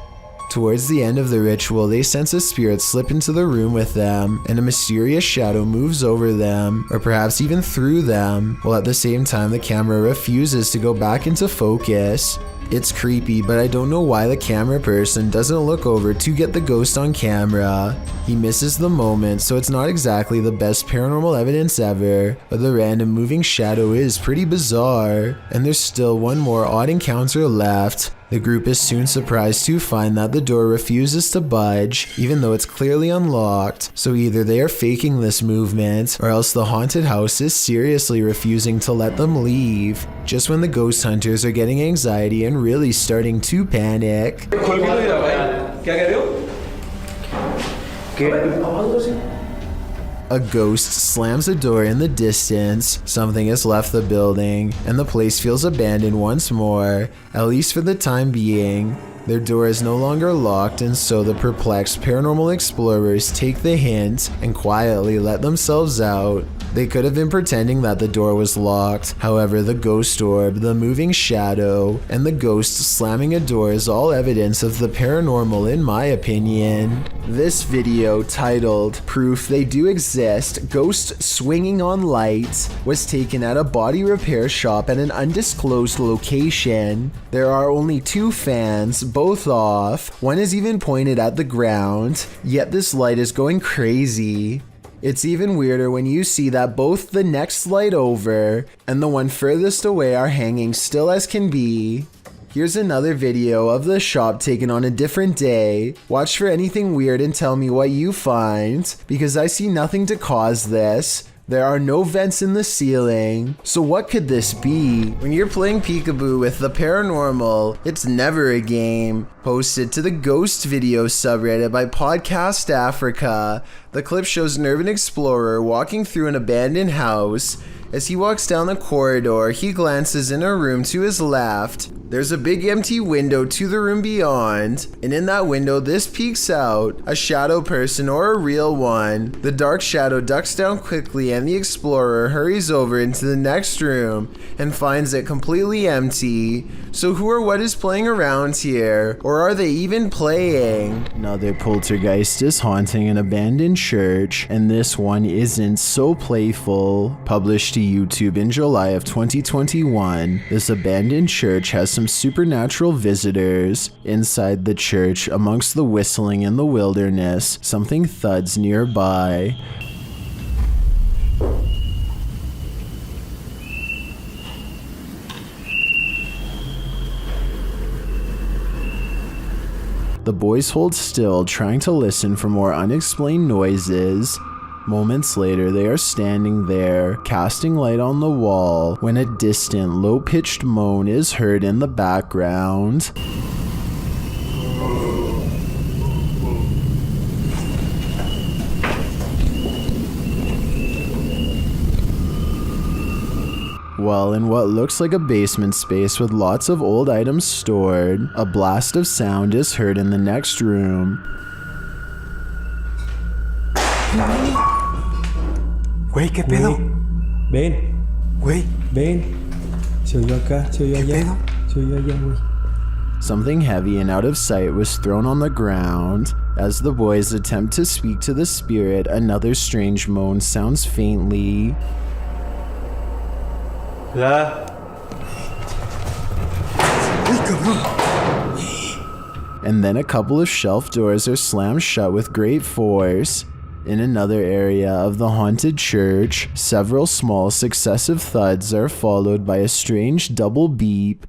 Towards the end of the ritual, they sense a spirit slip into the room with them, and a mysterious shadow moves over them, or perhaps even through them, while at the same time the camera refuses to go back into focus. It's creepy, but I don't know why the camera person doesn't look over to get the ghost on camera. He misses the moment, so it's not exactly the best paranormal evidence ever, but the random moving shadow is pretty bizarre. And there's still one more odd encounter left. The group is soon surprised to find that the door refuses to budge, even though it's clearly unlocked. So either they are faking this movement, or else the haunted house is seriously refusing to let them leave. Just when the ghost hunters are getting anxiety and really starting to panic. A ghost slams a door in the distance, something has left the building, and the place feels abandoned once more, at least for the time being. Their door is no longer locked, and so the perplexed paranormal explorers take the hint and quietly let themselves out. They could have been pretending that the door was locked. However, the ghost orb, the moving shadow, and the ghost slamming a door is all evidence of the paranormal in my opinion. This video, titled "Proof They Do Exist, Ghosts Swinging on Light," was taken at a body repair shop at an undisclosed location. There are only 2 fans, both off. One is even pointed at the ground, yet this light is going crazy. It's even weirder when you see that both the next light over and the one furthest away are hanging still as can be. Here's another video of the shop taken on a different day. Watch for anything weird and tell me what you find, because I see nothing to cause this. There are no vents in the ceiling. So what could this be? When you're playing peekaboo with the paranormal, it's never a game. Posted to the Ghost Video subreddit by Podcast Africa, the clip shows an urban explorer walking through an abandoned house. As he walks down the corridor, he glances in a room to his left. There's a big empty window to the room beyond, and in that window this peeks out, a shadow person or a real one. The dark shadow ducks down quickly and the explorer hurries over into the next room and finds it completely empty. So who or what is playing around here? Or are they even playing? Another poltergeist is haunting an abandoned church, and this one isn't so playful. Published to YouTube in July of 2021, this abandoned church has some supernatural visitors. Inside the church, amongst the whistling in the wilderness, something thuds nearby. The boys hold still, trying to listen for more unexplained noises. Moments later, they are standing there, casting light on the wall, when a distant, low-pitched moan is heard in the background. Well, in what looks like a basement space with lots of old items stored, a blast of sound is heard in the next room. Güey, ¿qué pedo? Ven. Güey. Ven. Se oyó acá, se oyó allá. Se oyó allá, güey. Something heavy and out of sight was thrown on the ground. As the boys attempt to speak to the spirit, another strange moan sounds faintly. Hola. And then a couple of shelf doors are slammed shut with great force. In another area of the haunted church, several small successive thuds are followed by a strange double beep.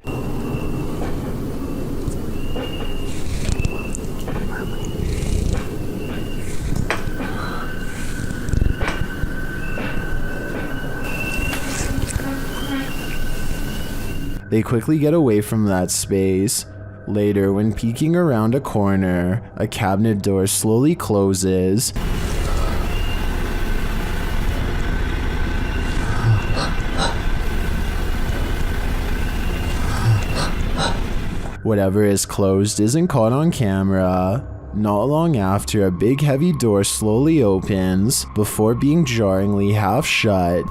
They quickly get away from that space. Later, when peeking around a corner, a cabinet door slowly closes. Whatever is closed isn't caught on camera. Not long after, a big heavy door slowly opens before being jarringly half shut.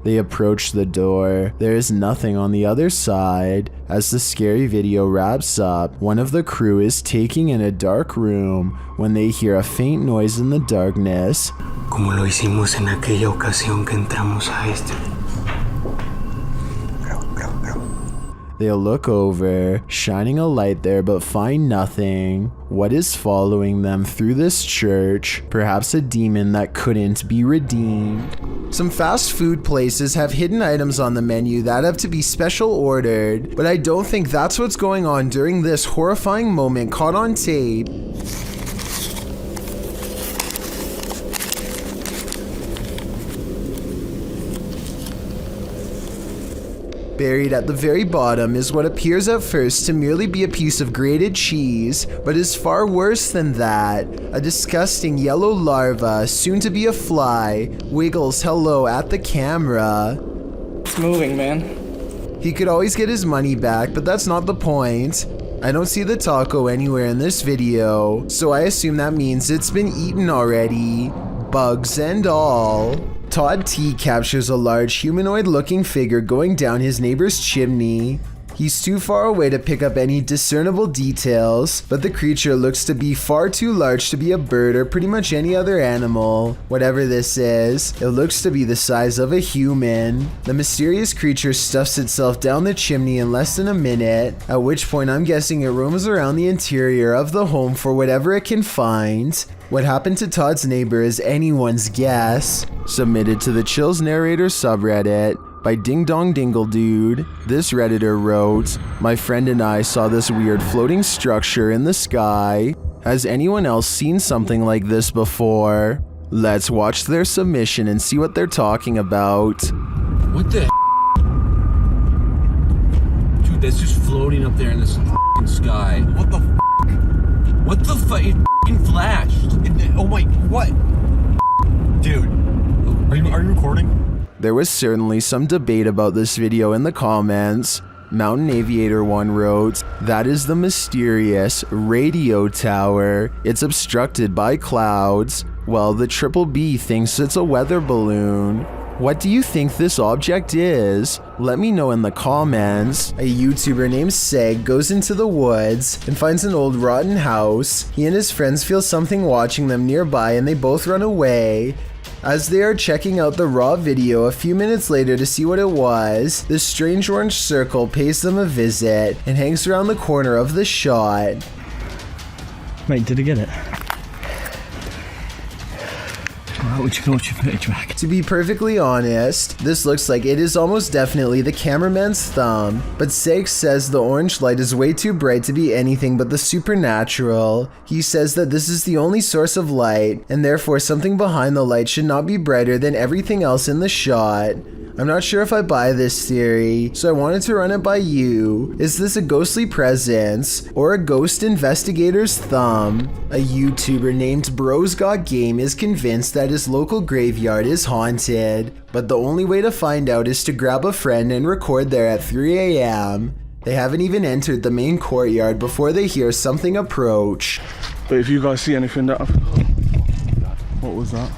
They approach the door. There is nothing on the other side. As the scary video wraps up, one of the crew is taking in a dark room when they hear a faint noise in the darkness. Como lo hicimos en aquella ocasión que entramos a este. They look over, shining a light there but find nothing. What is following them through this church? Perhaps a demon that couldn't be redeemed. Some fast food places have hidden items on the menu that have to be special ordered, but I don't think that's what's going on during this horrifying moment caught on tape. Buried at the very bottom is what appears at first to merely be a piece of grated cheese, but is far worse than that. A disgusting yellow larva, soon to be a fly, wiggles hello at the camera. It's moving, man. He could always get his money back, but that's not the point. I don't see the taco anywhere in this video, so I assume that means it's been eaten already. Bugs and all. Todd T captures a large humanoid-looking figure going down his neighbor's chimney. He's too far away to pick up any discernible details, but the creature looks to be far too large to be a bird or pretty much any other animal. Whatever this is, it looks to be the size of a human. The mysterious creature stuffs itself down the chimney in less than a minute, at which point I'm guessing it roams around the interior of the home for whatever it can find. What happened to Todd's neighbor is anyone's guess. Submitted to the Chills Narrator subreddit by Ding Dong Dingle Dude. This Redditor wrote, "My friend and I saw this weird floating structure in the sky. Has anyone else seen something like this before?" Let's watch their submission and see what they're talking about. What the Dude, that's just floating up there in this sky. What the What the fuck? It flashed. Oh my, what? Dude, are you recording? There was certainly some debate about this video in the comments. Mountain Aviator 1 wrote, "That is the mysterious radio tower. It's obstructed by clouds. Well, the Triple B thinks it's a weather balloon. What do you think this object is? Let me know in the comments." A YouTuber named Seg goes into the woods and finds an old rotten house. He and his friends feel something watching them nearby and they both run away. As they are checking out the raw video a few minutes later to see what it was, this strange orange circle pays them a visit and hangs around the corner of the shot. Mate, did I get it? What you got your footage back? To be perfectly honest, this looks like it is almost definitely the cameraman's thumb, but Seg says the orange light is way too bright to be anything but the supernatural. He says that this is the only source of light, and therefore something behind the light should not be brighter than everything else in the shot. I'm not sure if I buy this theory, so I wanted to run it by you. Is this a ghostly presence or a ghost investigator's thumb? A YouTuber named Bros Got Game is convinced that his local graveyard is haunted, but the only way to find out is to grab a friend and record there at 3 a.m. They haven't even entered the main courtyard before they hear something approach. But if you guys see anything that... What was that?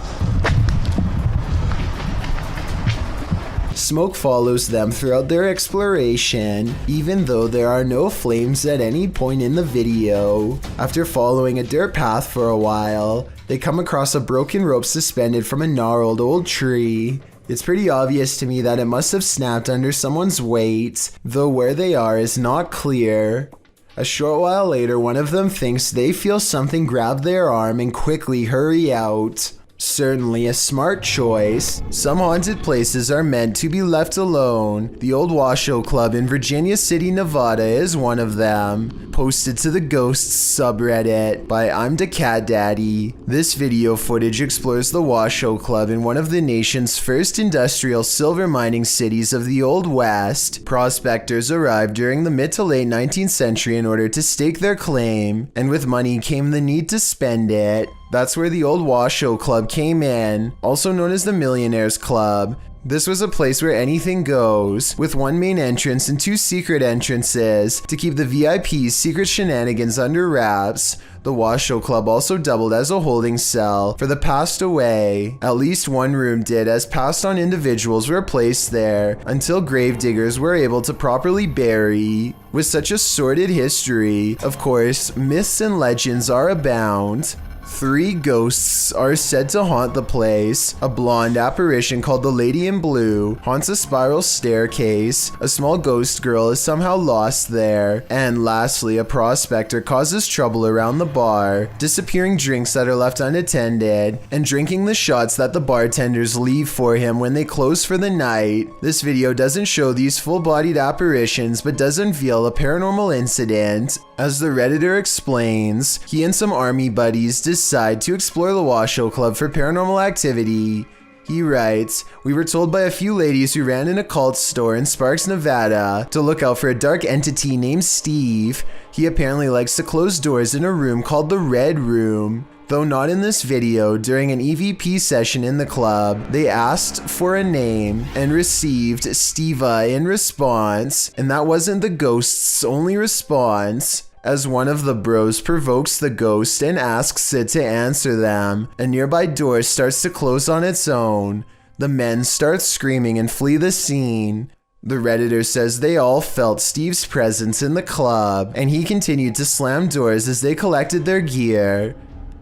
Smoke follows them throughout their exploration, even though there are no flames at any point in the video. After following a dirt path for a while, they come across a broken rope suspended from a gnarled old tree. It's pretty obvious to me that it must have snapped under someone's weight, though where they are is not clear. A short while later, one of them thinks they feel something grab their arm and quickly hurry out. Certainly a smart choice. Some haunted places are meant to be left alone. The old Washoe Club in Virginia City, Nevada is one of them. Posted to the Ghosts subreddit by I'm Da Cat Daddy. This video footage explores the Washoe Club in one of the nation's first industrial silver mining cities of the Old West. Prospectors arrived during the mid to late 19th century in order to stake their claim, and with money came the need to spend it. That's where the old Washoe Club came in, also known as the Millionaires Club. This was a place where anything goes, with one main entrance and two secret entrances to keep the VIP's secret shenanigans under wraps. The Washoe Club also doubled as a holding cell for the passed away. At least one room did, as passed on individuals were placed there until gravediggers were able to properly bury. With such a sordid history, of course, myths and legends are abound. 3 ghosts are said to haunt the place. A blonde apparition called the Lady in Blue haunts a spiral staircase. A small ghost girl is somehow lost there. And lastly, a prospector causes trouble around the bar, disappearing drinks that are left unattended, and drinking the shots that the bartenders leave for him when they close for the night. This video doesn't show these full-bodied apparitions, but does unveil a paranormal incident. As the Redditor explains, he and some army buddies decide to explore the Washoe Club for paranormal activity. He writes, "We were told by a few ladies who ran an occult store in Sparks, Nevada, to look out for a dark entity named Steve. He apparently likes to close doors in a room called the Red Room." Though not in this video, during an EVP session in the club, they asked for a name and received Steva in response, and that wasn't the ghost's only response. As one of the bros provokes the ghost and asks it to answer them, a nearby door starts to close on its own. The men start screaming and flee the scene. The Redditor says they all felt Steve's presence in the club, and he continued to slam doors as they collected their gear.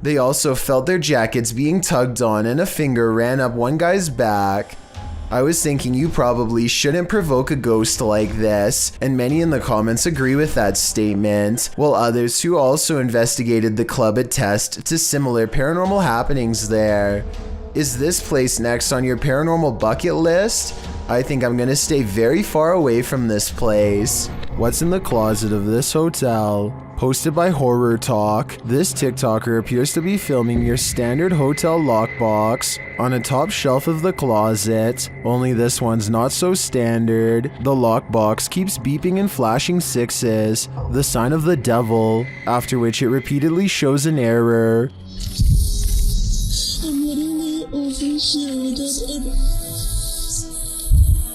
They also felt their jackets being tugged on and a finger ran up one guy's back. I was thinking you probably shouldn't provoke a ghost like this, and many in the comments agree with that statement, while others who also investigated the club attest to similar paranormal happenings there. Is this place next on your paranormal bucket list? I think I'm gonna stay very far away from this place. What's in the closet of this hotel? Posted by Horror Talk, this TikToker appears to be filming your standard hotel lockbox on a top shelf of the closet, only this one's not so standard. The lockbox keeps beeping and flashing sixes, the sign of the devil, after which it repeatedly shows an error. I'm literally overshadowed,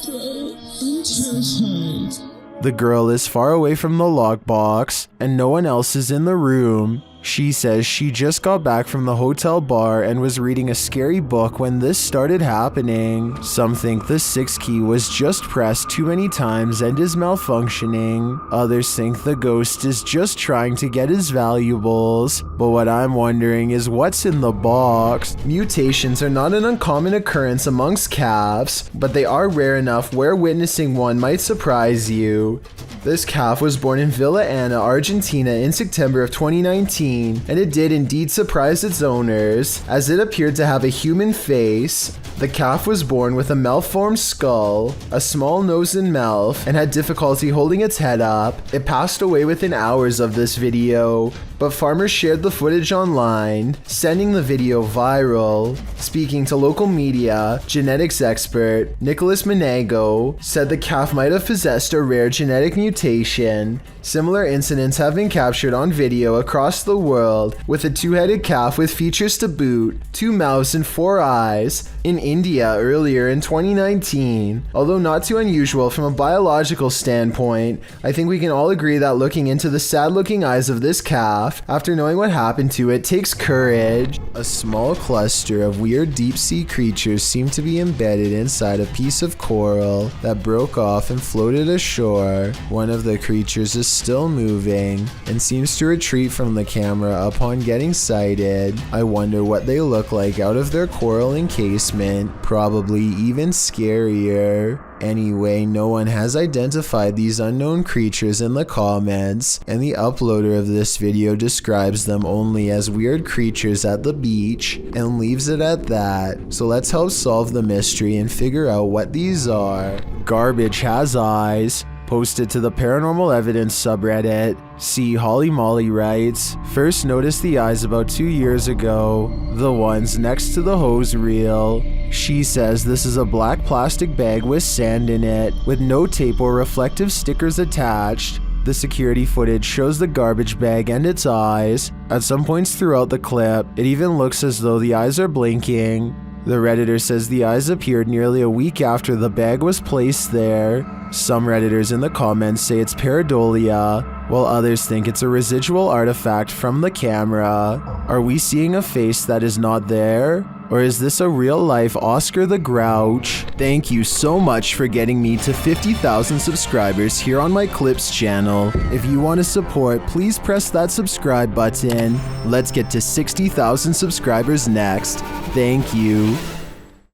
bro, I'm terrified. The girl is far away from the lockbox, and no one else is in the room. She says she just got back from the hotel bar and was reading a scary book when this started happening. Some think the 6 key was just pressed too many times and is malfunctioning. Others think the ghost is just trying to get his valuables. But what I'm wondering is what's in the box? Mutations are not an uncommon occurrence amongst calves, but they are rare enough where witnessing one might surprise you. This calf was born in Villa Ana, Argentina in September of 2019, and it did indeed surprise its owners, as it appeared to have a human face. The calf was born with a malformed skull, a small nose and mouth, and had difficulty holding its head up. It passed away within hours of this video, but farmers shared the footage online, sending the video viral. Speaking to local media, genetics expert Nicholas Menego said the calf might have possessed a rare genetic mutation. Similar incidents have been captured on video across the world, with a 2-headed calf with features to boot, 2 mouths and 4 eyes, in India earlier in 2019. Although not too unusual from a biological standpoint, I think we can all agree that looking into the sad-looking eyes of this calf, after knowing what happened to it, takes courage. A small cluster of weird deep-sea creatures seem to be embedded inside a piece of coral that broke off and floated ashore. One of the creatures is still moving and seems to retreat from the camera upon getting sighted. I wonder what they look like out of their coral encasement, probably even scarier. Anyway, no one has identified these unknown creatures in the comments, and the uploader of this video describes them only as weird creatures at the beach and leaves it at that. So let's help solve the mystery and figure out what these are. Garbage has eyes. Posted to the Paranormal Evidence subreddit. See Holly Molly writes, first noticed the eyes about 2 years ago, the ones next to the hose reel. She says this is a black plastic bag with sand in it, with no tape or reflective stickers attached. The security footage shows the garbage bag and its eyes. At some points throughout the clip, it even looks as though the eyes are blinking. The Redditor says the eyes appeared nearly a week after the bag was placed there. Some Redditors in the comments say it's pareidolia, while others think it's a residual artifact from the camera. Are we seeing a face that is not there? Or is this a real-life Oscar the Grouch? Thank you so much for getting me to 50,000 subscribers here on my Clips channel. If you want to support, please press that subscribe button. Let's get to 60,000 subscribers next. Thank you.